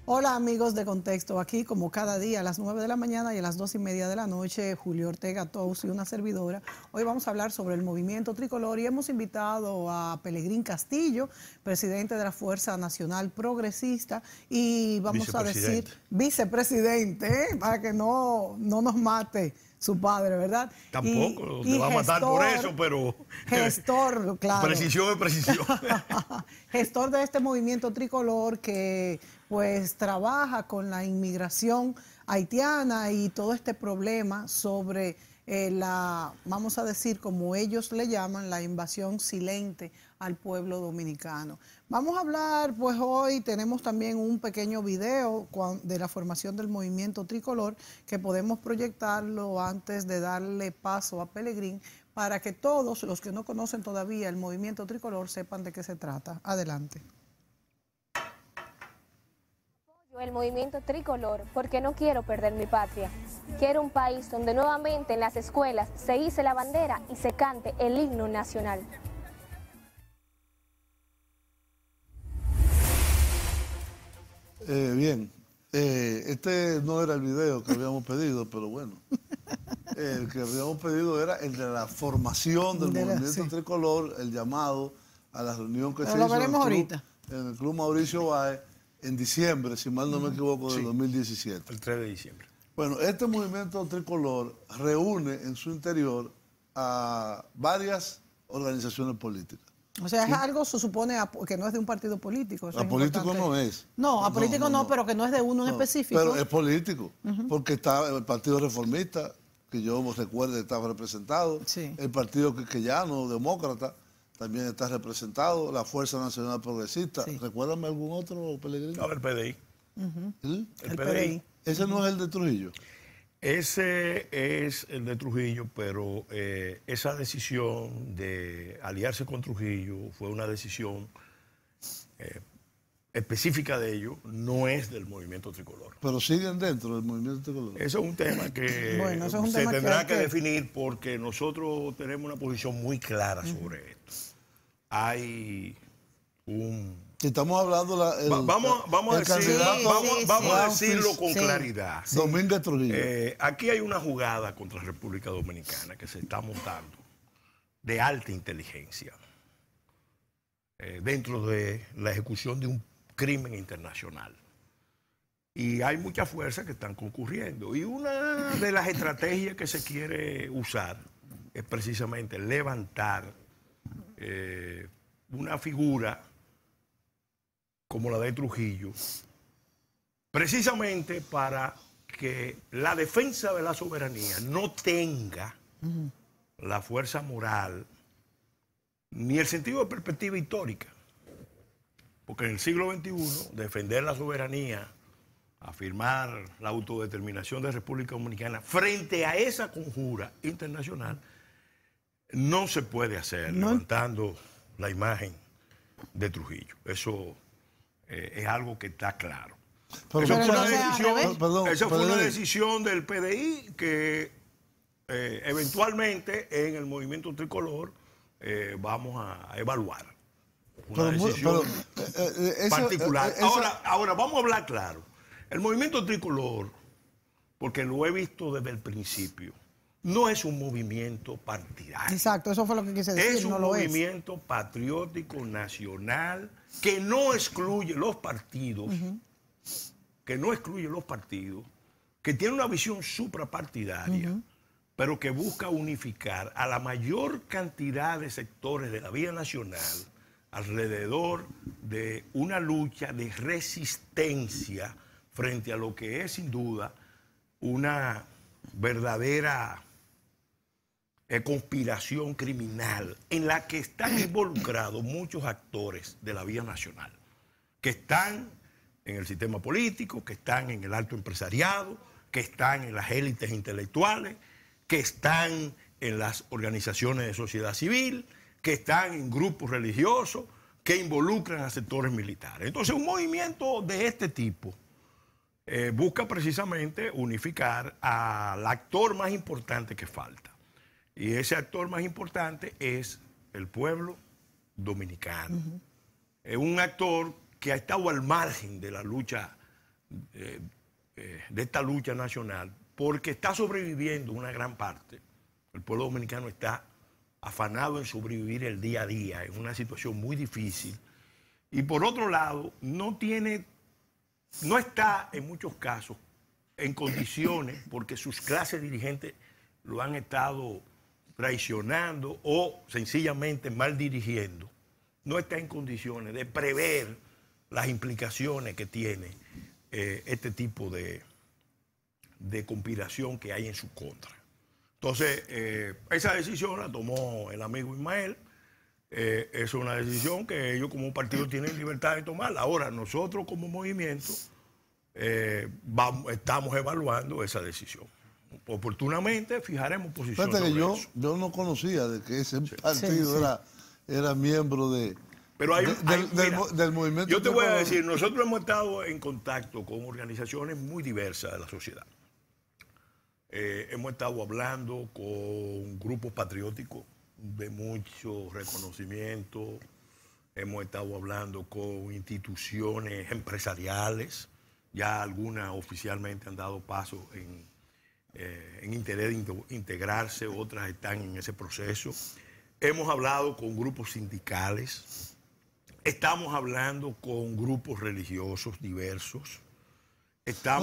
Hola amigos de Contexto, aquí como cada día a las 9 de la mañana y a las 2:30 de la noche, Julio Ortega Tous y una servidora. Hoy vamos a hablar sobre el movimiento tricolor y hemos invitado a Pelegrín Castillo, presidente de la Fuerza Nacional Progresista, y vamos a decir vicepresidente, para que no nos mate su padre, ¿verdad? Tampoco, te va a matar por eso, pero... Gestor, claro. Precisión es precisión. Gestor de este movimiento tricolor que pues trabaja con la inmigración haitiana y todo este problema sobre vamos a decir, como ellos le llaman, la invasión silente al pueblo dominicano. Vamos a hablar, pues hoy tenemos también un pequeño video de la formación del movimiento tricolor que podemos proyectarlo antes de darle paso a Pelegrín para que todos los que no conocen todavía el movimiento tricolor sepan de qué se trata. Adelante. El movimiento tricolor porque no quiero perder mi patria. Quiero un país donde nuevamente en las escuelas se hice la bandera y se cante el himno nacional. Bien, este no era el video que habíamos pedido, pero bueno. El que habíamos pedido era el de la formación del movimiento tricolor, el llamado a la reunión que se hizo en el Club Mauricio Báez en diciembre, si mal no me equivoco, del 2017. El 3 de diciembre. Bueno, este movimiento tricolor reúne en su interior a varias organizaciones políticas. O sea, es algo, se supone, que no es de un partido político. A político no es. No, a político no, pero que no es de uno en específico. Pero es político, porque está el Partido Reformista, que yo recuerdo estaba representado, el Partido Quisqueyano, Demócrata, también está representado, la Fuerza Nacional Progresista. Recuérdame algún otro, Pelegrín. No, el PDI. El PDI. ¿Ese no es el de Trujillo? Ese es el de Trujillo, pero esa decisión de aliarse con Trujillo fue una decisión específica de ellos, no es del movimiento tricolor. Pero siguen dentro del movimiento tricolor. Eso es un tema que se tendrá que definir porque nosotros tenemos una posición muy clara sobre esto. Hay un... Estamos hablando vamos a decirlo con claridad. Domínguez Trujillo. Aquí hay una jugada contra la República Dominicana que se está montando de alta inteligencia dentro de la ejecución de un crimen internacional. Y hay muchas fuerzas que están concurriendo. Y una de las estrategias que se quiere usar es precisamente levantar una figura como la de Trujillo, precisamente para que la defensa de la soberanía no tenga la fuerza moral ni el sentido de perspectiva histórica. Porque en el siglo XXI, defender la soberanía, afirmar la autodeterminación de la República Dominicana frente a esa conjura internacional, no se puede hacer levantando la imagen de Trujillo. Eso es algo que está claro. Esa fue una decisión del PDI que eventualmente en el movimiento tricolor vamos a evaluar. Una decisión particular. Ahora, vamos a hablar claro. El movimiento tricolor, porque lo he visto desde el principio, no es un movimiento partidario. Exacto, eso fue lo que quise decir. Es un movimiento patriótico nacional que no excluye los partidos, que tiene una visión suprapartidaria, pero que busca unificar a la mayor cantidad de sectores de la vida nacional alrededor de una lucha de resistencia frente a lo que es sin duda una verdadera conspiración criminal en la que están involucrados muchos actores de la vida nacional, que están en el sistema político, que están en el alto empresariado, que están en las élites intelectuales, que están en las organizaciones de sociedad civil, que están en grupos religiosos, que involucran a sectores militares. Entonces, un movimiento de este tipo busca precisamente unificar al actor más importante que falta. Y ese actor más importante es el pueblo dominicano. Es un actor que ha estado al margen de la lucha de esta lucha nacional, porque está sobreviviendo una gran parte. El pueblo dominicano está afanado en sobrevivir el día a día, en una situación muy difícil. Y por otro lado, no está en muchos casos en condiciones, porque sus clases dirigentes lo han estado traicionando o sencillamente mal dirigiendo, no está en condiciones de prever las implicaciones que tiene este tipo de conspiración que hay en su contra. Entonces, esa decisión la tomó el amigo Ismael. Es una decisión que ellos como partido tienen libertad de tomar. Ahora, nosotros como movimiento estamos evaluando esa decisión. Oportunamente fijaremos posición sobre eso. Yo no conocía de que ese partido era miembro del movimiento. Yo te voy a decir, nosotros hemos estado en contacto con organizaciones muy diversas de la sociedad. Hemos estado hablando con grupos patrióticos de mucho reconocimiento, hemos estado hablando con instituciones empresariales, ya algunas oficialmente han dado paso en interés de integrarse, otras están en ese proceso. Hemos hablado con grupos sindicales, estamos hablando con grupos religiosos diversos.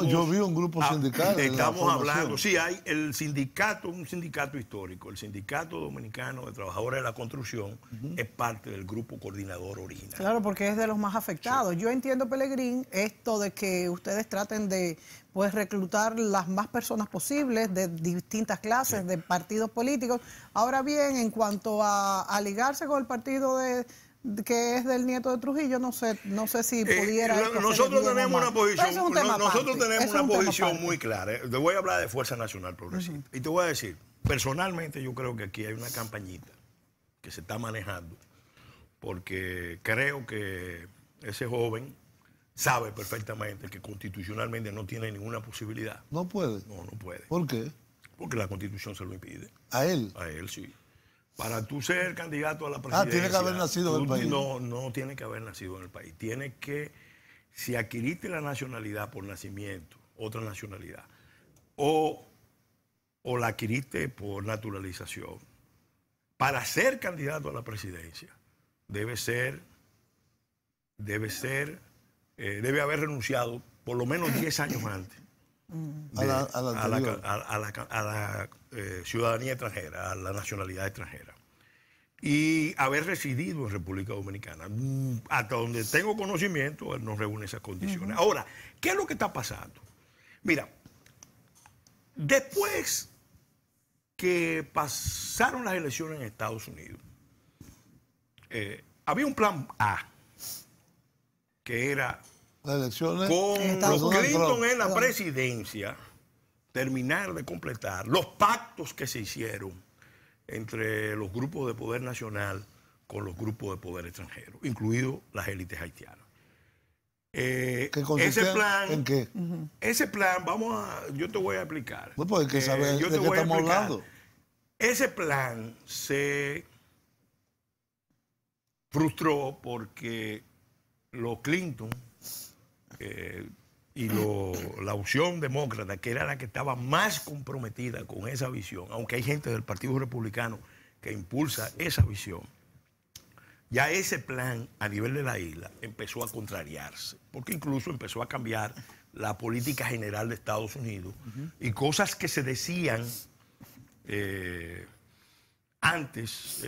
Yo vi un grupo sindical. Estamos hablando, sí, hay el sindicato, un sindicato histórico, el Sindicato Dominicano de Trabajadores de la Construcción, es parte del grupo coordinador original. Claro, porque es de los más afectados. Sí. Yo entiendo, Pelegrín, esto de que ustedes traten de reclutar las más personas posibles de distintas clases, de partidos políticos. Ahora bien, en cuanto a ligarse con el partido que es del nieto de Trujillo, no sé si pudiera... nosotros tenemos una posición, muy clara. Te voy a hablar de Fuerza Nacional Progresista. Y te voy a decir, personalmente yo creo que aquí hay una campañita que se está manejando, porque creo que ese joven sabe perfectamente que constitucionalmente no tiene ninguna posibilidad. ¿No puede? No puede. ¿Por qué? Porque la Constitución se lo impide. ¿A él? A él, sí. Para tú ser candidato a la presidencia... tiene que haber nacido en el país. No tiene que haber nacido en el país. Tiene que, si adquiriste la nacionalidad por nacimiento, otra nacionalidad, o la adquiriste por naturalización, para ser candidato a la presidencia, debe haber renunciado por lo menos 10 años antes a la ciudadanía extranjera, a la nacionalidad extranjera, y haber residido en República Dominicana. Hasta donde tengo conocimiento, él no reúne esas condiciones. Ahora, ¿qué es lo que está pasando? Mira, después que pasaron las elecciones en Estados Unidos, había un plan A, que era las elecciones con los Clinton en la presidencia, terminar de completar los pactos que se hicieron entre los grupos de poder nacional con los grupos de poder extranjero, incluidos las élites haitianas. Ese plan, ¿en qué? Ese plan, yo te voy a explicar. No, pues hay que saber de qué estamos hablando. Ese plan se frustró porque los Clinton y la opción demócrata, que era la que estaba más comprometida con esa visión, aunque hay gente del Partido Republicano que impulsa esa visión, ya ese plan a nivel de la isla empezó a contrariarse, porque incluso empezó a cambiar la política general de Estados Unidos y cosas que se decían antes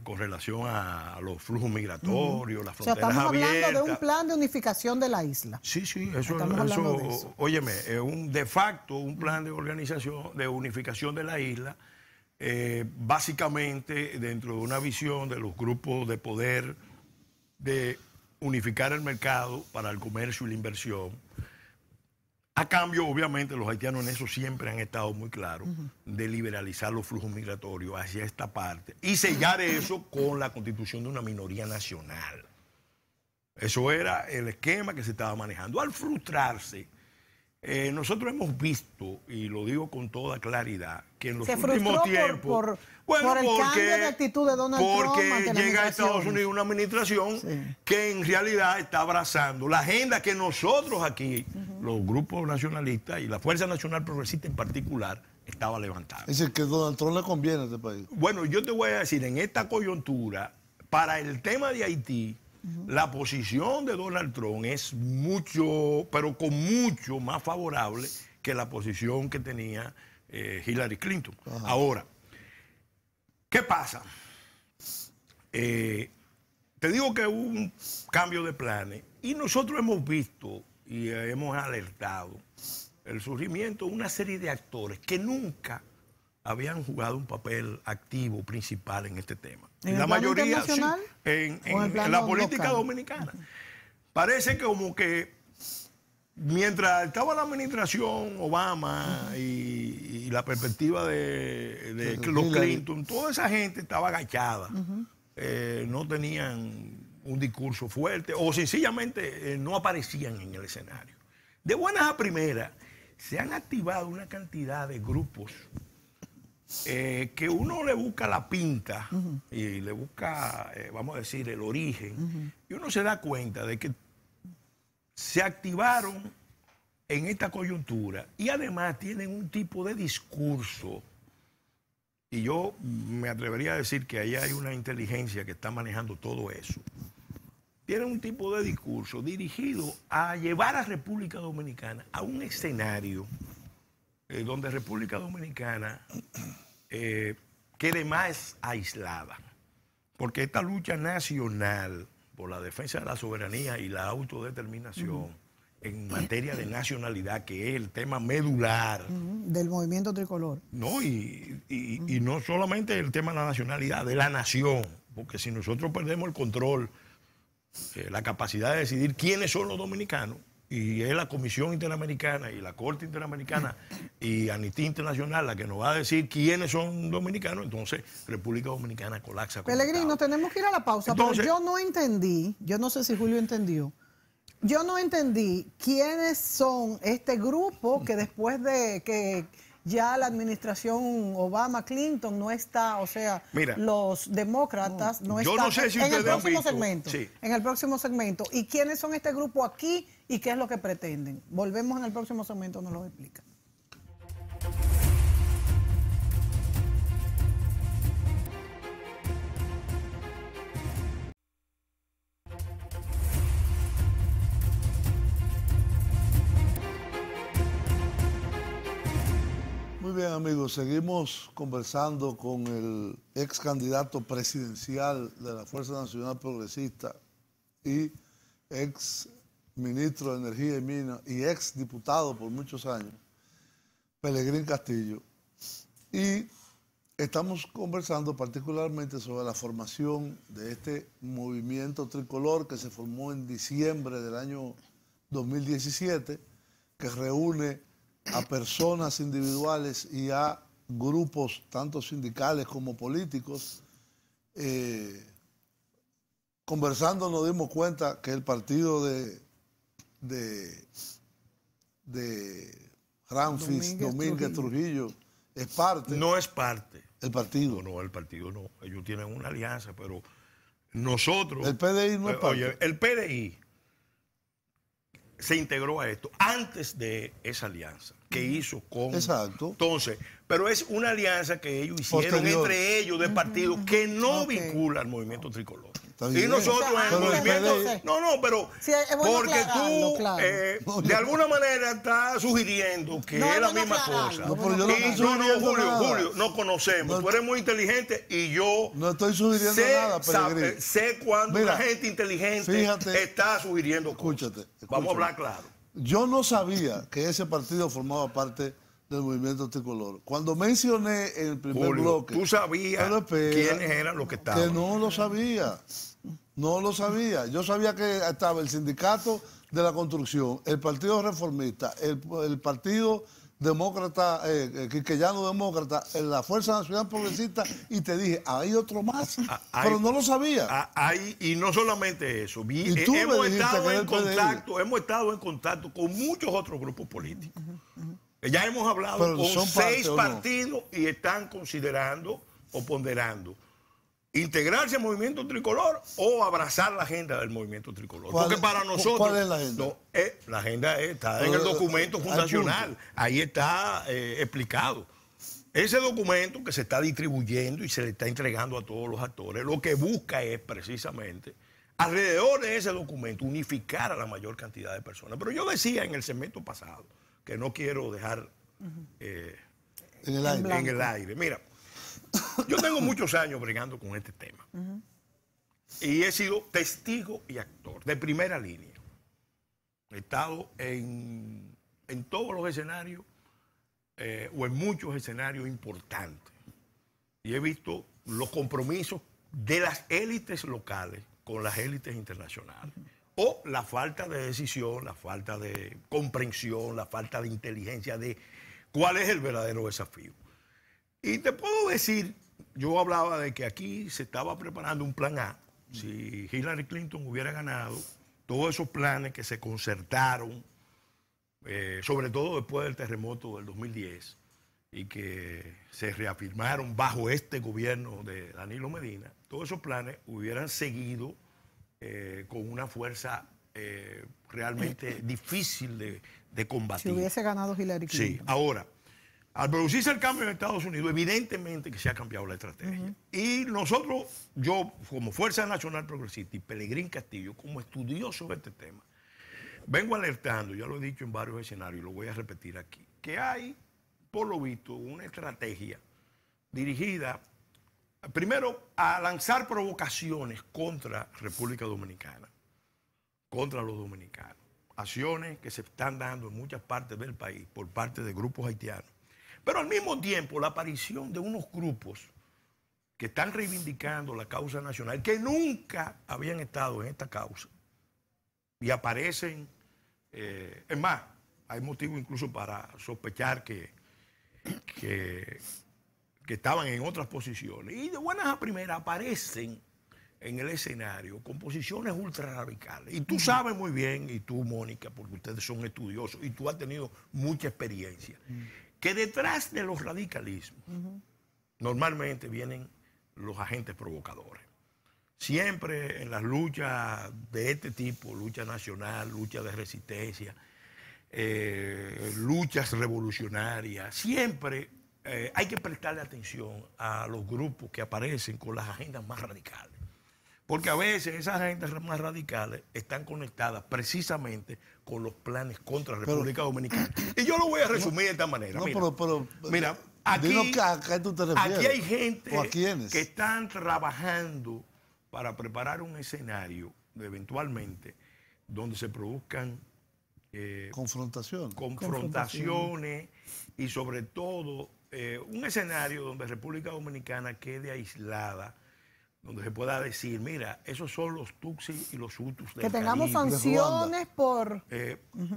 con relación a los flujos migratorios, las fronteras abiertas. O sea, estamos hablando de un plan de unificación de la isla. Sí, eso óyeme, es de facto un plan de organización, de unificación de la isla, básicamente dentro de una visión de los grupos de poder de unificar el mercado para el comercio y la inversión. A cambio, obviamente, los haitianos en eso siempre han estado muy claros, de liberalizar los flujos migratorios hacia esta parte y sellar eso con la constitución de una minoría nacional. Eso era el esquema que se estaba manejando. Al frustrarse nosotros hemos visto, y lo digo con toda claridad, que en los se últimos tiempos... por el cambio de actitud de Donald Trump porque llega a Estados Unidos una administración que en realidad está abrazando la agenda que nosotros aquí, los grupos nacionalistas y la Fuerza Nacional Progresista en particular, estaba levantando. Es decir, que Donald Trump le conviene a este país. Bueno, yo te voy a decir, en esta coyuntura, para el tema de Haití, la posición de Donald Trump es mucho, pero con mucho más favorable que la posición que tenía Hillary Clinton. Ahora, ¿qué pasa? Te digo que hubo un cambio de planes y nosotros hemos visto y hemos alertado el surgimiento de una serie de actores que nunca habían jugado un papel activo, principal en este tema. ¿En la mayoría sí, en la política local? Dominicana. Parece que como que mientras estaba la administración Obama y la perspectiva de los Clinton, toda esa gente estaba agachada. No tenían un discurso fuerte o sencillamente no aparecían en el escenario. De buenas a primeras, se han activado una cantidad de grupos que uno le busca la pinta y le busca, vamos a decir, el origen, y uno se da cuenta de que se activaron en esta coyuntura y además tienen un tipo de discurso, y yo me atrevería a decir que ahí hay una inteligencia que está manejando todo eso. Tienen un tipo de discurso dirigido a llevar a República Dominicana a un escenario donde República Dominicana quede más aislada. Porque esta lucha nacional por la defensa de la soberanía y la autodeterminación en materia de nacionalidad, que es el tema medular del movimiento tricolor. No, y no solamente el tema de la nacionalidad, de la nación. Porque si nosotros perdemos el control, la capacidad de decidir quiénes son los dominicanos, y es la Comisión Interamericana y la Corte Interamericana y Amnistía Internacional la que nos va a decir quiénes son dominicanos, entonces República Dominicana colapsa. Pellegrino, tenemos que ir a la pausa, entonces, pero yo no entendí, yo no sé si Julio entendió, yo no entendí quiénes son este grupo que después de que ya la administración Obama-Clinton no está, o sea, mira, los demócratas no están, no sé si en el próximo visto, segmento. Sí. En el próximo segmento. ¿Y quiénes son este grupo aquí y qué es lo que pretenden? Volvemos en el próximo segmento, nos lo explica. Muy bien, amigos, seguimos conversando con el ex candidato presidencial de la Fuerza Nacional Progresista y ex ministro de Energía y Minas y ex diputado por muchos años, Pelegrín Castillo. Y estamos conversando particularmente sobre la formación de este movimiento tricolor que se formó en diciembre del año 2017, que reúne a personas individuales y a grupos, tanto sindicales como políticos. Conversando nos dimos cuenta que el partido de Ramfis Domínguez Trujillo es parte. No es parte. El partido. No, el partido no. Ellos tienen una alianza, pero nosotros... El PDI no es parte. Oye, el PDI se integró a esto antes de esa alianza que hizo con... Exacto. Entonces, pero es una alianza que ellos hicieron posterior entre ellos de partidos que no vincula al movimiento tricolor. Y nosotros en el movimiento... pero sí, porque tú de alguna manera estás sugiriendo que es la misma cosa. Julio, no conocemos. Tú eres muy inteligente y yo no estoy sugiriendo nada, Pelegrín. Sé cuando una gente inteligente está sugiriendo cosas. Vamos a hablar claro. Yo no sabía que ese partido formaba parte del movimiento tricolor. Cuando mencioné en el primer bloque... ¿Tú sabías quiénes eran los que estaban? Que no lo sabía. No lo sabía. Yo sabía que estaba el sindicato de la construcción, el partido reformista, el partido demócrata, quisqueyano demócrata, en la Fuerza Nacional Progresista, y te dije, hay otro más, pero no lo sabía. Y no solamente eso, Y tú me hemos dijiste estado que en el PDI. hemos estado en contacto con muchos otros grupos políticos. Ya hemos hablado Pero con son 6 parte, ¿o no? partidos y están considerando o ponderando integrarse al movimiento tricolor o abrazar la agenda del movimiento tricolor. Porque para nosotros... ¿Cuál es la agenda? No, la agenda está en el documento fundacional. Ahí está explicado. Ese documento que se está distribuyendo y se le está entregando a todos los actores, lo que busca es precisamente, alrededor de ese documento, unificar a la mayor cantidad de personas. Pero yo decía en el segmento pasado, que no quiero dejar en el aire. Mira, yo tengo muchos años bregando con este tema. Y he sido testigo y actor de primera línea. He estado en todos los escenarios o en muchos escenarios importantes. Y he visto los compromisos de las élites locales con las élites internacionales. O la falta de decisión, la falta de comprensión, la falta de inteligencia de cuál es el verdadero desafío. Y te puedo decir, yo hablaba de que aquí se estaba preparando un plan A. Si Hillary Clinton hubiera ganado, todos esos planes que se concertaron, sobre todo después del terremoto del 2010, y que se reafirmaron bajo este gobierno de Danilo Medina, todos esos planes hubieran seguido con una fuerza realmente difícil de combatir. Si hubiese ganado Hillary Clinton. Sí, ahora, al producirse el cambio en Estados Unidos, evidentemente que se ha cambiado la estrategia. Y nosotros, yo como Fuerza Nacional Progresista y Pelegrín Castillo, como estudioso de este tema, vengo alertando, ya lo he dicho en varios escenarios y lo voy a repetir aquí, que hay, por lo visto, una estrategia dirigida, primero, a lanzar provocaciones contra República Dominicana, contra los dominicanos. Acciones que se están dando en muchas partes del país por parte de grupos haitianos. Pero al mismo tiempo, la aparición de unos grupos que están reivindicando la causa nacional, que nunca habían estado en esta causa, y aparecen, es más, hay motivo incluso para sospechar que estaban en otras posiciones, y de buenas a primeras aparecen en el escenario con posiciones ultra radicales. Y tú sabes muy bien, y tú, Mónica, porque ustedes son estudiosos, y tú has tenido mucha experiencia, que detrás de los radicalismos normalmente vienen los agentes provocadores. Siempre en las luchas de este tipo, lucha nacional, lucha de resistencia, luchas revolucionarias, siempre hay que prestarle atención a los grupos que aparecen con las agendas más radicales. Porque a veces esas agendas más radicales están conectadas precisamente con los planes contra la República Dominicana. Y yo lo voy a resumir de esta manera. Mira, aquí, ¿a qué tú te refieres? aquí hay gente ¿O a quiénes? que están trabajando para preparar un escenario eventualmente donde se produzcan confrontaciones y sobre todo un escenario donde República Dominicana quede aislada, donde se pueda decir, mira, esos son los Tutsis y los Hutus del Que tengamos Caribe. sanciones por...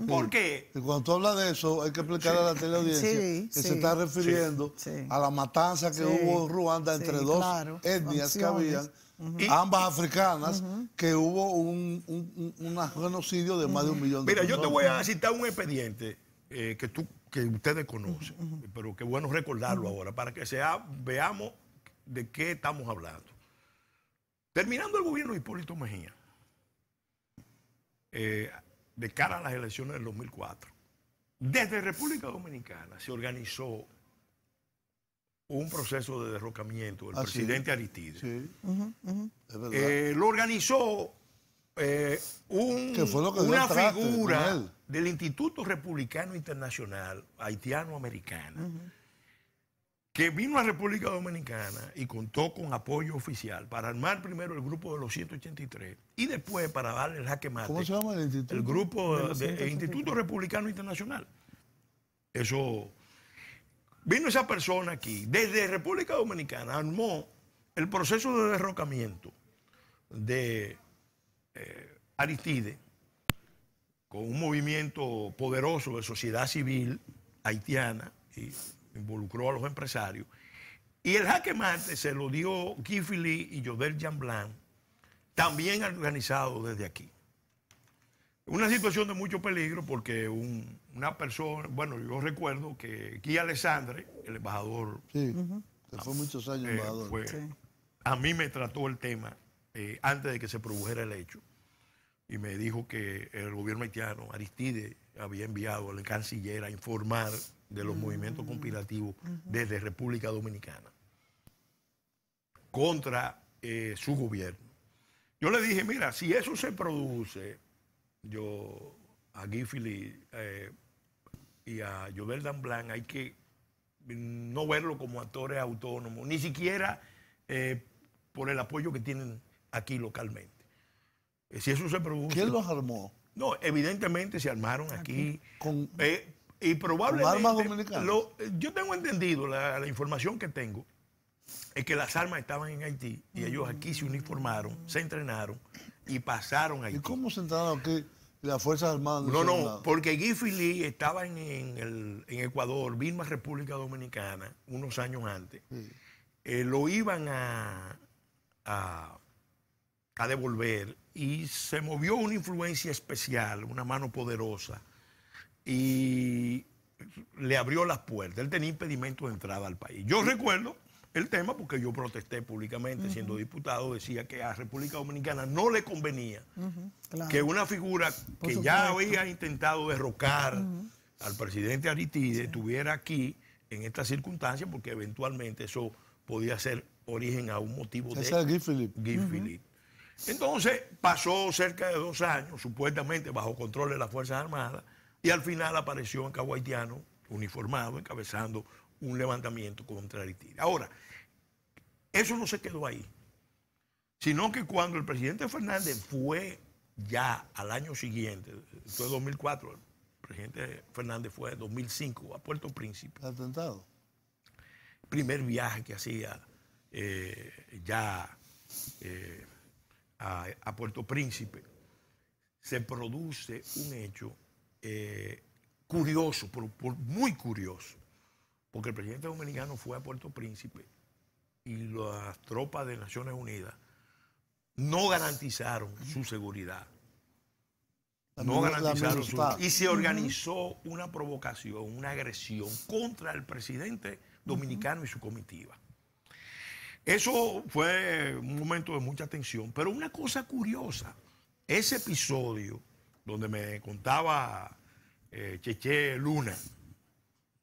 ¿Por qué? Y cuando tú hablas de eso, hay que explicar a la teleaudiencia que se está refiriendo a la matanza que hubo en Ruanda entre dos etnias que habían, ambas africanas, que hubo un genocidio de más de 1 millón de personas. Mira, yo te voy a citar un expediente que ustedes conocen, pero qué bueno recordarlo ahora, para que veamos de qué estamos hablando. Terminando el gobierno de Hipólito Mejía, de cara a las elecciones del 2004, desde República Dominicana se organizó un proceso de derrocamiento del presidente Aristide. Sí, es verdad. Lo organizó una figura del Instituto Republicano Internacional Haitiano-Americano, que vino a República Dominicana y contó con apoyo oficial para armar primero el grupo de los 183 y después para darle el jaque mate. ¿Cómo se llama el instituto? El grupo del Instituto Republicano Internacional. Eso. Vino esa persona aquí, desde República Dominicana, armó el proceso de derrocamiento de Aristide con un movimiento poderoso de sociedad civil haitiana y involucró a los empresarios. Y el jaque mate se lo dio Guy Philippe y Jodel Jean-Blanc, también organizado desde aquí. Una situación de mucho peligro porque una persona, bueno, yo recuerdo que Guy Alexandre, el embajador, sí, que fue muchos años embajador. Sí. A mí me trató el tema antes de que se produjera el hecho y me dijo que el gobierno haitiano, Aristide, había enviado al canciller a informar de los movimientos conspirativos desde República Dominicana contra su gobierno. Yo le dije, mira, si eso se produce, yo a Guy Philippe y a Jodel Jean-Blanc hay que no verlo como actores autónomos, ni siquiera por el apoyo que tienen aquí localmente. Si eso se produce... ¿Quién los armó? No, evidentemente se armaron aquí. Y ¿con probablemente... armas dominicanas? Yo tengo entendido, la información que tengo, es que las armas estaban en Haití y ellos aquí se uniformaron, se entrenaron y pasaron a Haití. ¿Y cómo se entraron aquí las Fuerzas Armadas? No, porque Guy Philippe estaba en Ecuador, vino a República Dominicana unos años antes. Sí. Lo iban a devolver y se movió una influencia especial, una mano poderosa y le abrió las puertas. Él tenía impedimento de entrada al país. Yo recuerdo el tema porque yo protesté públicamente siendo diputado, decía que a República Dominicana no le convenía Claro. que una figura que ya había intentado derrocar al presidente Aristide estuviera aquí en estas circunstancias porque eventualmente eso podía ser origen a un motivo de Ese es Guy Philippe. Guy Philippe. Entonces pasó cerca de 2 años, supuestamente bajo control de las Fuerzas Armadas, y al final apareció en Cabo Haitiano, uniformado, encabezando un levantamiento contra Aristide. Ahora, eso no se quedó ahí, sino que cuando el presidente Fernández fue ya al año siguiente, esto es 2004, el presidente Fernández fue en 2005 a Puerto Príncipe. Atentado. Primer viaje que hacía a Puerto Príncipe, se produce un hecho curioso, muy curioso, porque el presidente dominicano fue a Puerto Príncipe y las tropas de Naciones Unidas no garantizaron su seguridad. Y se organizó una provocación, una agresión contra el presidente dominicano y su comitiva. Eso fue un momento de mucha tensión, pero una cosa curiosa, ese episodio donde me contaba Cheche Luna,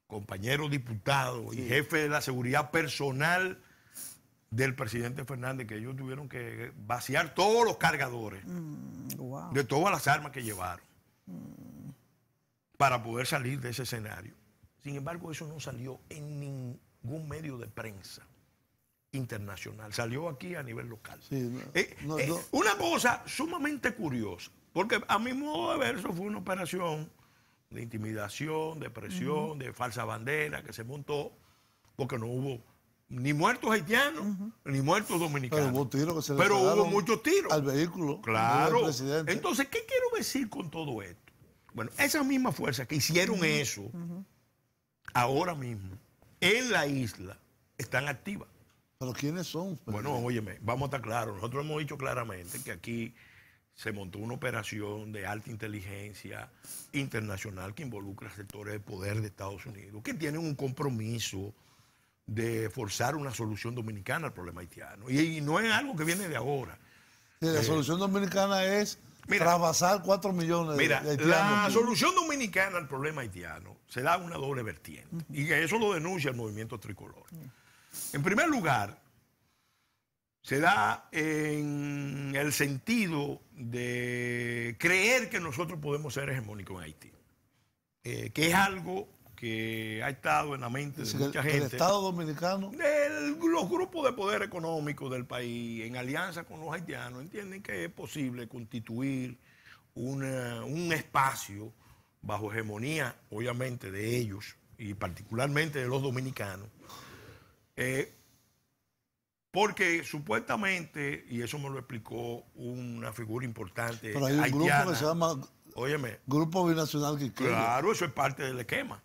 compañero diputado y jefe de la seguridad personal del presidente Fernández, que ellos tuvieron que vaciar todos los cargadores de todas las armas que llevaron para poder salir de ese escenario. Sin embargo, eso no salió en ningún medio de prensa internacional, salió aquí a nivel local. Sí, una cosa sumamente curiosa, porque a mi modo de ver eso fue una operación de intimidación, de presión, de falsa bandera que se montó, porque no hubo ni muertos haitianos, ni muertos dominicanos. Pero hubo tiros que se le Pero hubo pegaron muchos tiros. Al vehículo. Claro. Del presidente. Entonces, ¿qué quiero decir con todo esto? Bueno, esas mismas fuerzas que hicieron eso, ahora mismo, en la isla, están activas. ¿Pero quiénes son? Bueno, óyeme, vamos a estar claros. Nosotros hemos dicho claramente que aquí se montó una operación de alta inteligencia internacional que involucra sectores de poder de Estados Unidos, que tienen un compromiso de forzar una solución dominicana al problema haitiano. Y no es algo que viene de ahora. Sí, la solución dominicana es trasvasar 4 millones de haitianos. La solución dominicana al problema haitiano se da una doble vertiente. Y eso lo denuncia el movimiento tricolor. En primer lugar, se da en el sentido de creer que nosotros podemos ser hegemónicos en Haití, que es algo que ha estado en la mente de mucha gente. ¿El Estado dominicano? Los grupos de poder económico del país, en alianza con los haitianos, entienden que es posible constituir un espacio bajo hegemonía, obviamente, de ellos, y particularmente de los dominicanos, porque supuestamente, y eso me lo explicó una figura importante pero hay un haitiana, grupo que se llama óyeme, Grupo Binacional Quiqueya. Claro, eso es parte del esquema.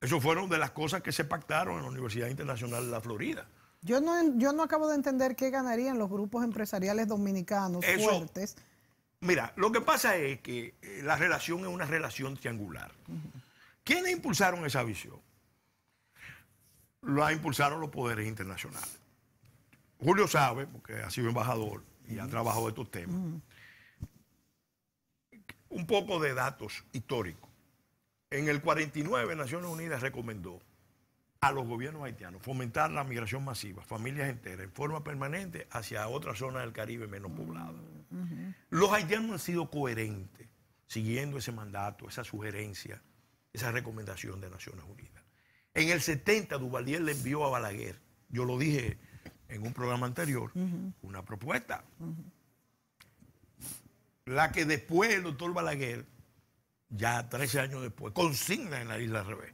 Eso fueron de las cosas que se pactaron en la Universidad Internacional de la Florida. Yo no acabo de entender qué ganarían los grupos empresariales dominicanos fuertes. Mira, lo que pasa es que la relación es una relación triangular. ¿Quiénes impulsaron esa visión? Lo impulsaron los poderes internacionales. Julio sabe, porque ha sido embajador y ha trabajado estos temas. Un poco de datos históricos. En el 49, Naciones Unidas recomendó a los gobiernos haitianos fomentar la migración masiva, familias enteras, en forma permanente hacia otras zonas del Caribe menos pobladas. Los haitianos han sido coherentes siguiendo ese mandato, esa sugerencia, esa recomendación de Naciones Unidas. En el 70, Duvalier le envió a Balaguer, yo lo dije en un programa anterior, una propuesta. La que después el doctor Balaguer, ya 13 años después, consigna en la Isla Revés.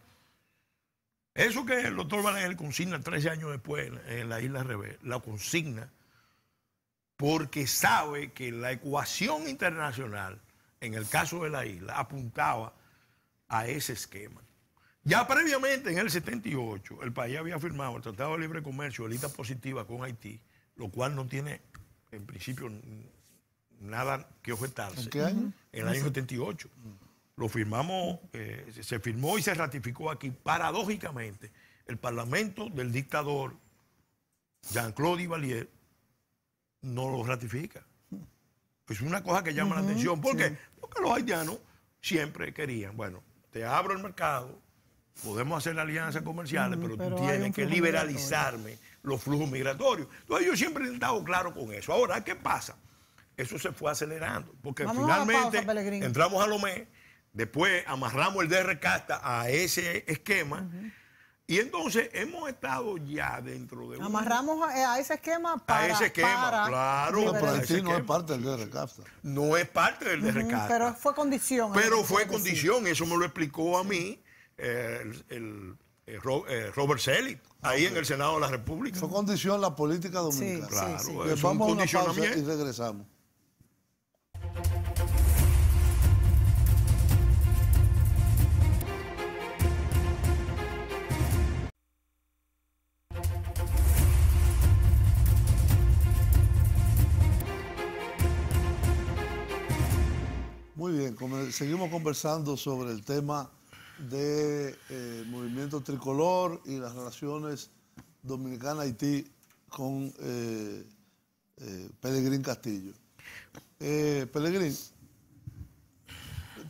Eso que el doctor Balaguer consigna 13 años después en la Isla Revés, la consigna porque sabe que la ecuación internacional, en el caso de la isla, apuntaba a ese esquema. Ya previamente, en el 78, el país había firmado el Tratado de Libre Comercio de lista positiva con Haití, lo cual no tiene, en principio, nada que objetarse. ¿En qué año? En el año 78. Lo firmamos, se firmó y se ratificó aquí. Paradójicamente, el parlamento del dictador Jean-Claude Duvalier no lo ratifica. Es una cosa que llama la atención. ¿Por qué? Porque los haitianos siempre querían, bueno, te abro el mercado, podemos hacer alianzas comerciales, pero tú tienes que liberalizarme los flujos migratorios. Entonces yo siempre he estado claro con eso. Ahora, ¿qué pasa? Eso se fue acelerando, porque finalmente entramos a Lomé, después amarramos el DRCASTA a ese esquema, y entonces hemos estado ya dentro de... Amarramos a ese esquema para... A ese esquema, claro. No, pero Haití no es parte del DRCASTA. No es parte del DRCASTA. Pero fue condición. Pero fue condición, eso me lo explicó a mí Robert Selig, ahí en el Senado de la República. Fue condición la política dominicana. Claro, sí. es un Vamos a una pausa condicionamiento. y regresamos. Muy bien, seguimos conversando sobre el tema del movimiento tricolor y las relaciones dominicana-Haití con Pelegrín Castillo. Pelegrín,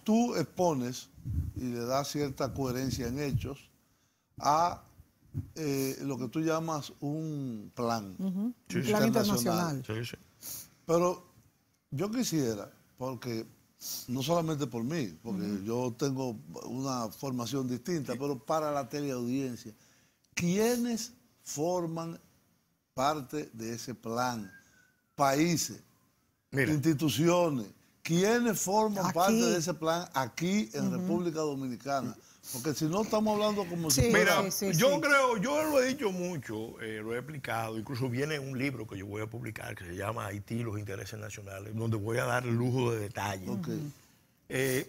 tú expones y le das cierta coherencia en hechos a lo que tú llamas un plan, Un plan internacional. Sí, sí. Pero yo quisiera, porque no solamente por mí, porque yo tengo una formación distinta, pero para la teleaudiencia, ¿quiénes forman parte de ese plan? Países, Mira, instituciones, ¿quiénes forman Aquí. parte de ese plan aquí en República Dominicana? Porque si no estamos hablando como Sí, si mira, sí, yo sí. creo, yo lo he dicho mucho, lo he explicado, incluso viene un libro que yo voy a publicar que se llama Haití, los intereses nacionales, donde voy a dar lujo de detalle. Ok.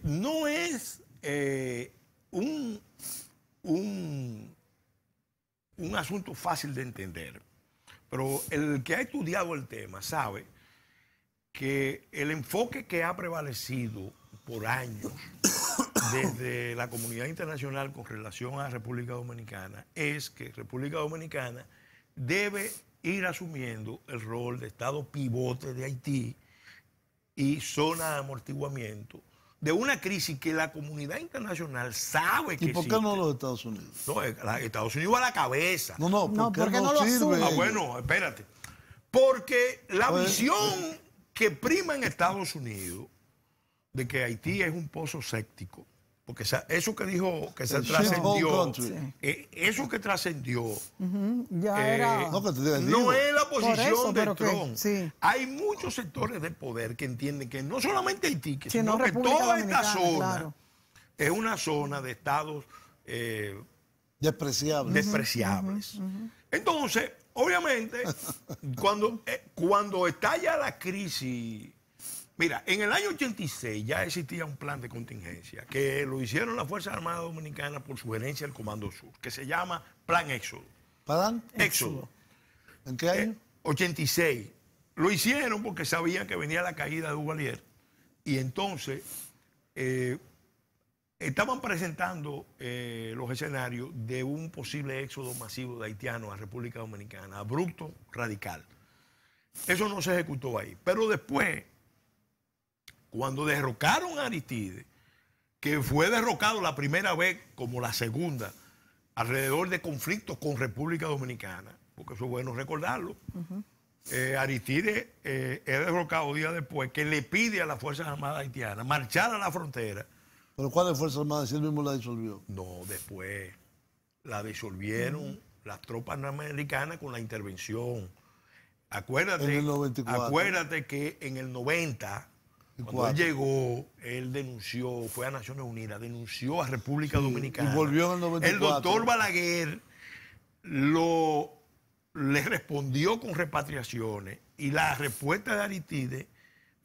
No es un asunto fácil de entender, pero el que ha estudiado el tema sabe que el enfoque que ha prevalecido por años desde la comunidad internacional con relación a República Dominicana es que República Dominicana debe ir asumiendo el rol de Estado pivote de Haití y zona de amortiguamiento de una crisis que la comunidad internacional sabe que ¿Y por qué existe. no los Estados Unidos? No, Estados Unidos va a la cabeza. No, ¿por No, qué ¿por qué no no lo sirve? asumen? Ah, bueno, espérate. Porque la Pues, visión que prima en Estados Unidos de que Haití es un pozo séptico, porque eso que dijo que se El trascendió, shithole country. eso que trascendió, Ya era... No, que te digan, no digo. es la Por posición eso, de pero que- Trump. sí. Hay muchos sectores de poder que entienden que no solamente Haití, Sino sino que República toda esta Dominicana, zona claro. es una zona de estados Despreciable. despreciables. Entonces, obviamente, cuando estalla la crisis Mira, en el año 86 ya existía un plan de contingencia que lo hicieron las Fuerzas Armadas Dominicanas por sugerencia del Comando Sur, que se llama Plan Éxodo. ¿Plan? Éxodo. ¿En qué año? 86. Lo hicieron porque sabían que venía la caída de Duvalier y entonces estaban presentando los escenarios de un posible éxodo masivo de haitianos a República Dominicana, abrupto, radical. Eso no se ejecutó ahí. Pero después, cuando derrocaron a Aristide, que fue derrocado la primera vez como la segunda, alrededor de conflictos con República Dominicana, porque eso es bueno recordarlo. Aristide es derrocado días después, que le pide a las Fuerzas Armadas haitianas marchar a la frontera. ¿Pero cuáles Fuerzas Armadas? Si él mismo la disolvió. No, después la disolvieron las tropas norteamericanas con la intervención. Acuérdate, en el 94. Acuérdate que en el 90... Cuando él llegó, él denunció, fue a Naciones Unidas, denunció a República Dominicana. Y volvió en el 94. El doctor Balaguer le respondió con repatriaciones y la respuesta de Aristide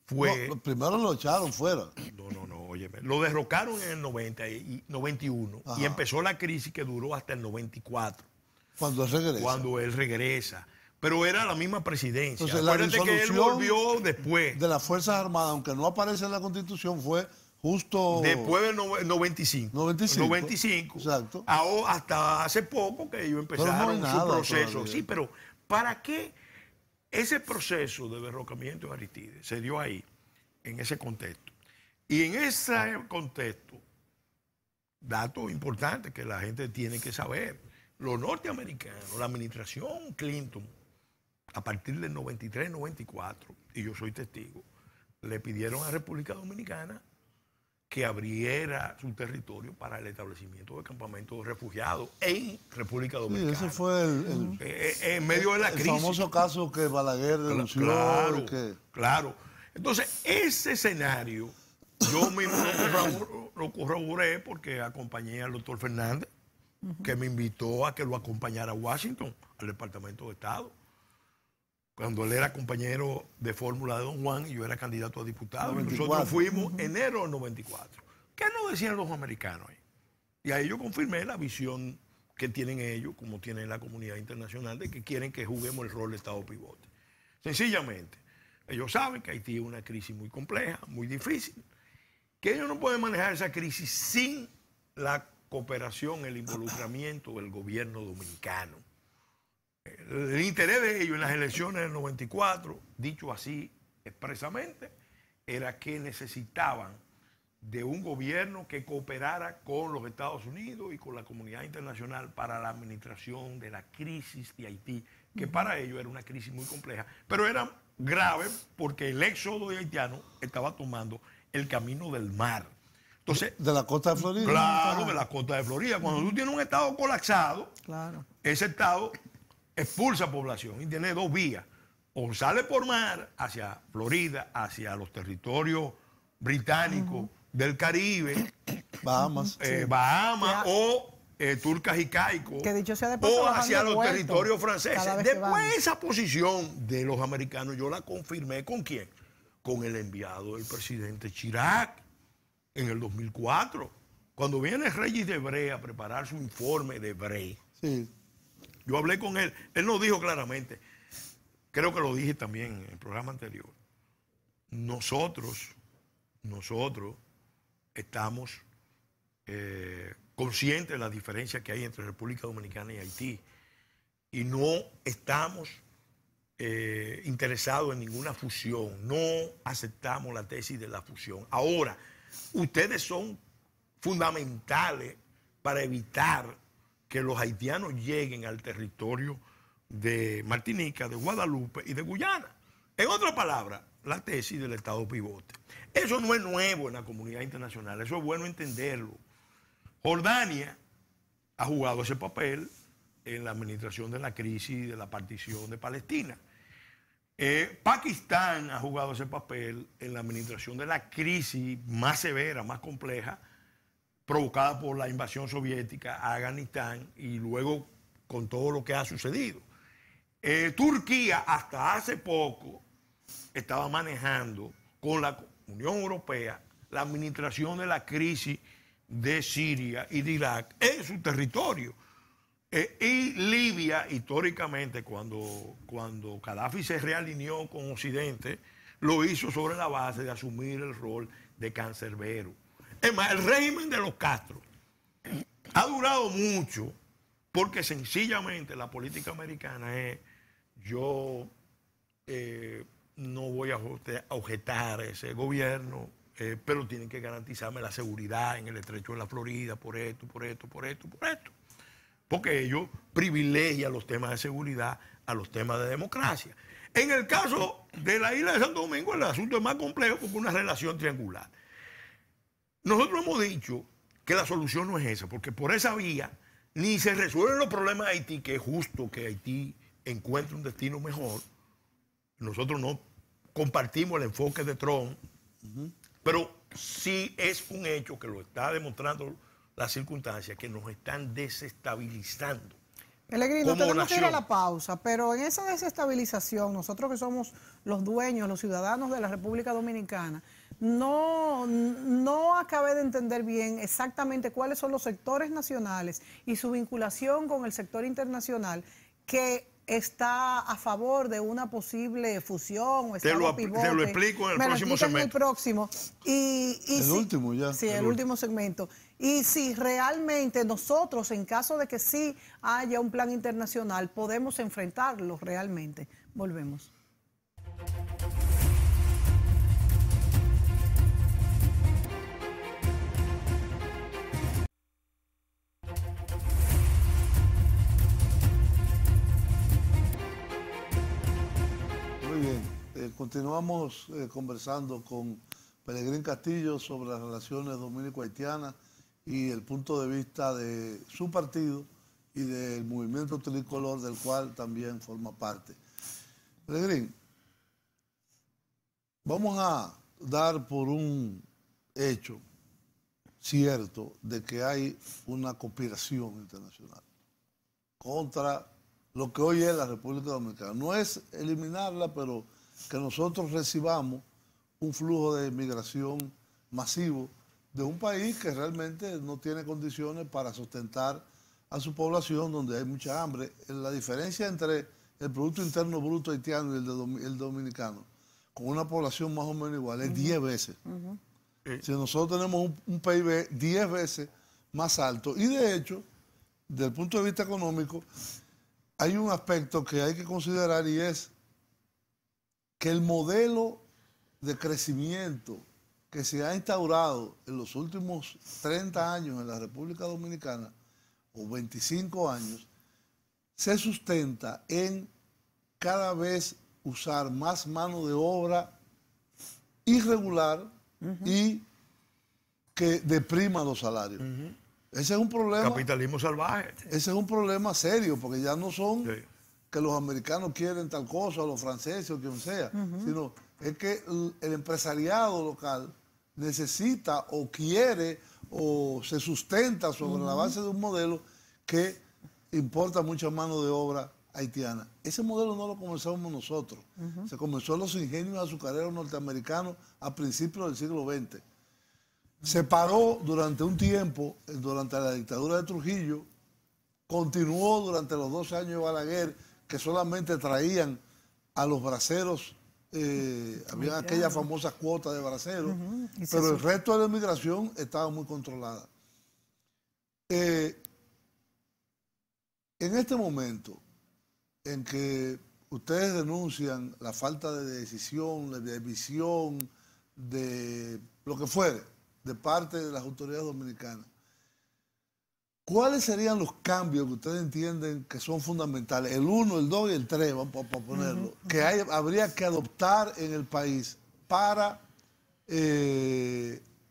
fue... No, primero lo echaron fuera. No, óyeme. Lo derrocaron en el 90 y 91 y empezó la crisis que duró hasta el 94. Cuando él regresa. Cuando él regresa. Pero era la misma presidencia. Entonces, acuérdate que él volvió después. De las Fuerzas Armadas, aunque no aparece en la Constitución, fue justo... Después del 95. 95. Exacto. Ahora, hasta hace poco que ellos empezaron su proceso. Todavía. Sí, pero ¿para qué ese proceso de derrocamiento de Aristide se dio ahí, en ese contexto? Y en ese contexto, dato importante que la gente tiene que saber, los norteamericanos, la administración Clinton, a partir del 93, 94, y yo soy testigo, le pidieron a República Dominicana que abriera su territorio para el establecimiento de campamentos de refugiados en República Dominicana. Sí, ese fue en medio de la crisis. El famoso caso que Balaguer denunció. Claro. Entonces, ese escenario, yo mismo lo corroboré porque acompañé al doctor Fernández, que me invitó a que lo acompañara a Washington, al Departamento de Estado, cuando él era compañero de fórmula de Don Juan y yo era candidato a diputado. Y nosotros fuimos enero del 94. ¿Qué nos decían los americanos ahí? Y ahí yo confirmé la visión que tienen ellos, como tiene la comunidad internacional, de que quieren que juguemos el rol de Estado pivote. Sencillamente, ellos saben que Haití es una crisis muy compleja, muy difícil, que ellos no pueden manejar esa crisis sin la cooperación, el involucramiento del gobierno dominicano. El interés de ellos en las elecciones del 94, dicho así expresamente, era que necesitaban de un gobierno que cooperara con los Estados Unidos y con la comunidad internacional para la administración de la crisis de Haití, que para ellos era una crisis muy compleja, pero era grave porque el éxodo de haitianos estaba tomando el camino del mar. Entonces, de la costa de Florida. Claro, de la costa de Florida. Cuando tú tienes un estado colapsado, ese estado expulsa población y tiene dos vías. O sale por mar hacia Florida, hacia los territorios británicos del Caribe, Bahamas, o Turcas y Caicos, que dicho sea de paso, o hacia los territorios franceses. Después esa posición de los americanos yo la confirmé ¿con quién? Con el enviado del presidente Chirac en el 2004. Cuando viene Reyes Debré a preparar su informe de Debré, yo hablé con él. Él nos dijo claramente, creo que lo dije también en el programa anterior, nosotros estamos conscientes de la diferencia que hay entre República Dominicana y Haití y no estamos interesados en ninguna fusión, no aceptamos la tesis de la fusión. Ahora, ustedes son fundamentales para evitar que los haitianos lleguen al territorio de Martinica, de Guadalupe y de Guyana. En otras palabras, la tesis del Estado pivote. Eso no es nuevo en la comunidad internacional, eso es bueno entenderlo. Jordania ha jugado ese papel en la administración de la crisis de la partición de Palestina. Pakistán ha jugado ese papel en la administración de la crisis más severa, más compleja, provocada por la invasión soviética a Afganistán y luego con todo lo que ha sucedido. Turquía hasta hace poco estaba manejando con la Unión Europea la administración de la crisis de Siria y de Irak en su territorio. Y Libia, históricamente, cuando Gaddafi se realineó con Occidente, lo hizo sobre la base de asumir el rol de cancerbero. Es más, el régimen de los Castro ha durado mucho porque sencillamente la política americana es: yo no voy a objetar ese gobierno, pero tienen que garantizarme la seguridad en el estrecho de la Florida por esto, por esto, por esto, por esto. Porque ellos privilegian los temas de seguridad a los temas de democracia. En el caso de la isla de Santo Domingo, el asunto es más complejo porque es una relación triangular. Nosotros hemos dicho que la solución no es esa, porque por esa vía ni se resuelven los problemas de Haití, que es justo que Haití encuentre un destino mejor. Nosotros no compartimos el enfoque de Trump, pero sí es un hecho que lo está demostrando las circunstancias, que nos están desestabilizando. Pellegrino, tenemos que ir a la pausa, pero en esa desestabilización, nosotros que somos los dueños, los ciudadanos de la República Dominicana, no acabé de entender bien exactamente cuáles son los sectores nacionales y su vinculación con el sector internacional que está a favor de una posible fusión o estado pivote. Te lo explico en el próximo segmento. En el próximo. Último ya. Sí, el último segmento. Y si realmente nosotros, en caso de que sí haya un plan internacional, podemos enfrentarlo realmente. Volvemos. Muy bien, continuamos conversando con Pelegrín Castillo sobre las relaciones dominico-haitianas y el punto de vista de su partido y del movimiento tricolor, del cual también forma parte. Pelegrín, vamos a dar por un hecho cierto de que hay una conspiración internacional contra lo que hoy es la República Dominicana. No es eliminarla, pero que nosotros recibamos un flujo de migración masivo de un país que realmente no tiene condiciones para sustentar a su población, donde hay mucha hambre. La diferencia entre el Producto Interno Bruto haitiano y el dominicano, con una población más o menos igual, es 10 veces. Si nosotros tenemos un PIB 10 veces más alto, y de hecho, desde el punto de vista económico, hay un aspecto que hay que considerar, y es que el modelo de crecimiento que se ha instaurado en los últimos 30 años en la República Dominicana, o 25 años, se sustenta en cada vez usar más mano de obra irregular y que deprima los salarios. Ese es un problema. Capitalismo salvaje. Ese es un problema serio, porque ya no son que los americanos quieren tal cosa, o los franceses, o quien sea, sino es que el empresariado local necesita o quiere o se sustenta sobre la base de un modelo que importa mucha mano de obra haitiana. Ese modelo no lo comenzamos nosotros. Se comenzó en los ingenios azucareros norteamericanos a principios del siglo XX. Se paró durante un tiempo, durante la dictadura de Trujillo, continuó durante los 12 años de Balaguer, que solamente traían a los braceros, había aquella famosa cuota de braceros, pero el resto de la inmigración estaba muy controlada. En este momento en que ustedes denuncian la falta de decisión, de visión, de lo que fuere, de parte de las autoridades dominicanas, ¿cuáles serían los cambios que ustedes entienden que son fundamentales? El 1, el 2 y el 3, vamos a ponerlo, que habría que adoptar en el país para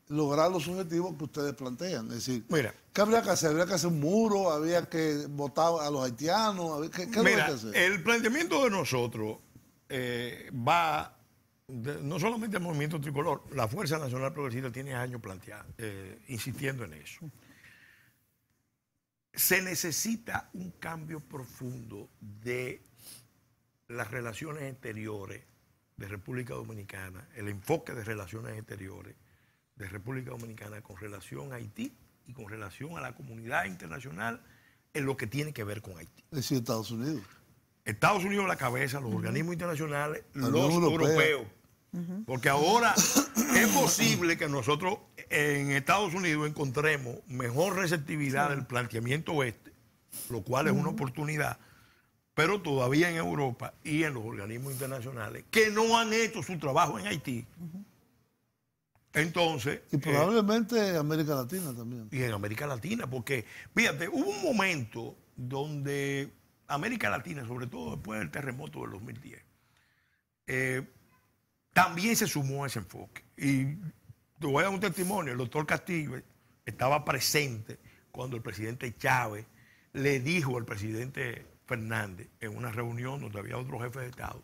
lograr los objetivos que ustedes plantean. Es decir, mira, ¿qué habría que hacer? ¿Habría que hacer un muro? ¿Habría que votar a los haitianos? ¿Qué habría que hacer? El planteamiento de nosotros va... no solamente el movimiento tricolor, la Fuerza Nacional Progresista tiene años insistiendo en eso. Se necesita un cambio profundo de las relaciones exteriores de República Dominicana, el enfoque de relaciones exteriores de República Dominicana con relación a Haití y con relación a la comunidad internacional en lo que tiene que ver con Haití. Es decir, Estados Unidos. Estados Unidos a la cabeza, los organismos internacionales, los europeos. Porque ahora es posible que nosotros en Estados Unidos encontremos mejor receptividad del planteamiento oeste, lo cual es una oportunidad, pero todavía en Europa y en los organismos internacionales que no han hecho su trabajo en Haití. Entonces... Y probablemente en América Latina también. Y en América Latina, porque, fíjate, hubo un momento donde América Latina, sobre todo después del terremoto del 2010, también se sumó a ese enfoque. Y te voy a dar un testimonio, el doctor Castillo estaba presente cuando el presidente Chávez le dijo al presidente Fernández en una reunión donde había otro jefe de Estado: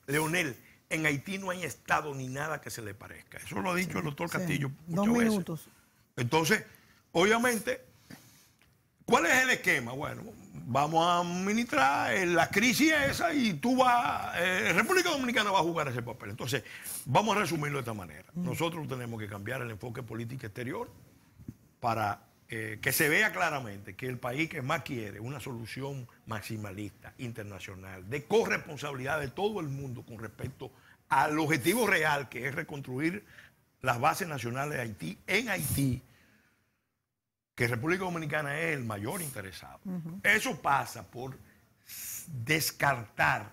Leonel, en Haití no hay Estado ni nada que se le parezca. Eso lo ha dicho el doctor Castillo muchas veces. 2 minutos. Entonces, obviamente, ¿cuál es el esquema? Bueno, vamos a administrar la crisis esa y tú vas, República Dominicana va a jugar ese papel. Entonces, vamos a resumirlo de esta manera. Nosotros tenemos que cambiar el enfoque político exterior para que se vea claramente que el país que más quiere una solución maximalista, internacional, de corresponsabilidad de todo el mundo con respecto al objetivo real, que es reconstruir las bases nacionales de Haití en Haití, que República Dominicana es el mayor interesado. Eso pasa por descartar,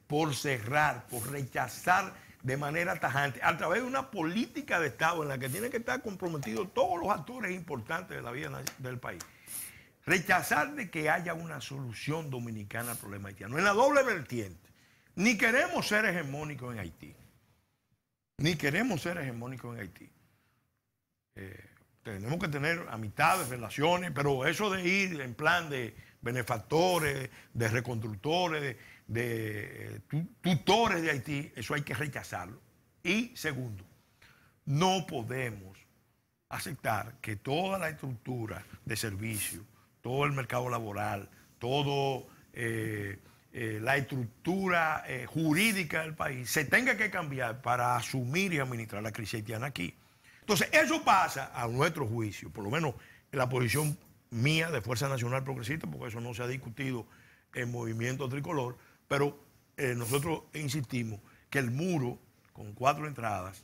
por cerrar, por rechazar de manera tajante, a través de una política de Estado en la que tienen que estar comprometidos todos los actores importantes de la vida del país. Rechazar de que haya una solución dominicana al problema haitiano, en la doble vertiente. Ni queremos ser hegemónicos en Haití. Ni queremos ser hegemónicos en Haití. Tenemos que tener amistades, relaciones, pero eso de ir en plan de benefactores, de reconstructores, de tutores de Haití, eso hay que rechazarlo. Y segundo, no podemos aceptar que toda la estructura de servicio, todo el mercado laboral, toda la estructura jurídica del país se tenga que cambiar para asumir y administrar la crisis haitiana aquí. Entonces, eso pasa, a nuestro juicio, por lo menos en la posición mía de Fuerza Nacional Progresista, porque eso no se ha discutido en Movimiento Tricolor, pero nosotros insistimos que el muro con 4 entradas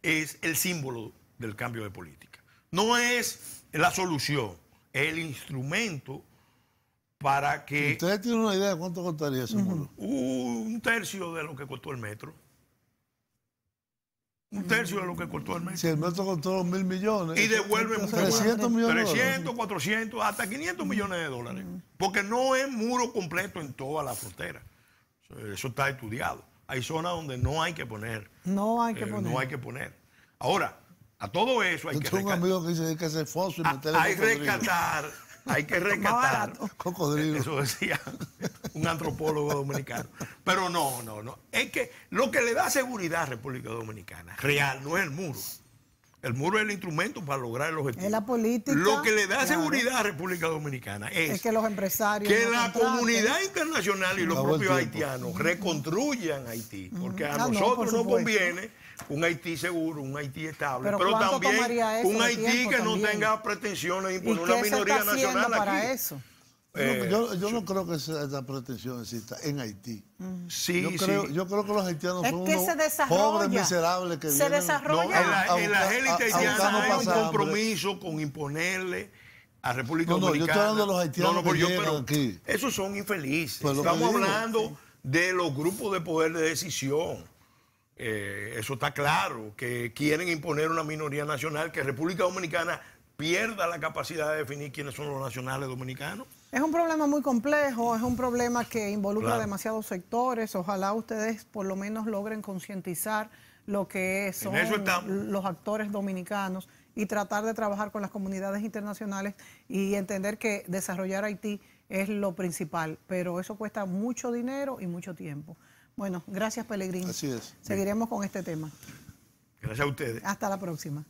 es el símbolo del cambio de política. No es la solución, es el instrumento para que... ¿Ustedes tienen una idea de cuánto costaría ese muro? 1/3 de lo que costó el metro. 1/3 de lo que costó el metro. Si el metro costó 1.000 millones. Y devuelve mucho 300 millones. 300, 400, hasta 500 millones de dólares. Porque no es muro completo en toda la frontera. Eso está estudiado. Hay zonas donde no hay que poner. No hay que poner. No hay que poner. Ahora, a todo eso hay que rescatar. Tengo un amigo que dice que hacer foso y meterle hay que rescatar. Cocodrilo. Eso decía un antropólogo dominicano. Pero no. Es que lo que le da seguridad a República Dominicana, real, no es el muro. El muro es el instrumento para lograr el objetivo. Es la política. Lo que le da seguridad a República Dominicana es que los empresarios... Que la comunidad internacional y los propios haitianos reconstruyan Haití. Porque a nosotros nos conviene un Haití seguro, un Haití estable, pero también un Haití que no tenga pretensiones de imponer una minoría nacional para aquí. Eso? Yo no creo que esa pretensión exista en Haití. Sí, yo creo que los haitianos son unos pobres miserables que se desarrolla. En la élite haitiana hay un compromiso con imponerle a República Dominicana. Yo estoy hablando de los haitianos que llegan aquí. Esos son infelices. Estamos hablando de los grupos de poder de decisión. Eso está claro, que quieren imponer una minoría nacional, que República Dominicana pierda la capacidad de definir quiénes son los nacionales dominicanos. Es un problema muy complejo, es un problema que involucra demasiados sectores. Ojalá ustedes por lo menos logren concientizar lo que son los actores dominicanos y tratar de trabajar con las comunidades internacionales y entender que desarrollar Haití es lo principal, pero eso cuesta mucho dinero y mucho tiempo. Bueno, gracias, Pelegrín. Así es. Seguiremos con este tema. Gracias a ustedes. Hasta la próxima.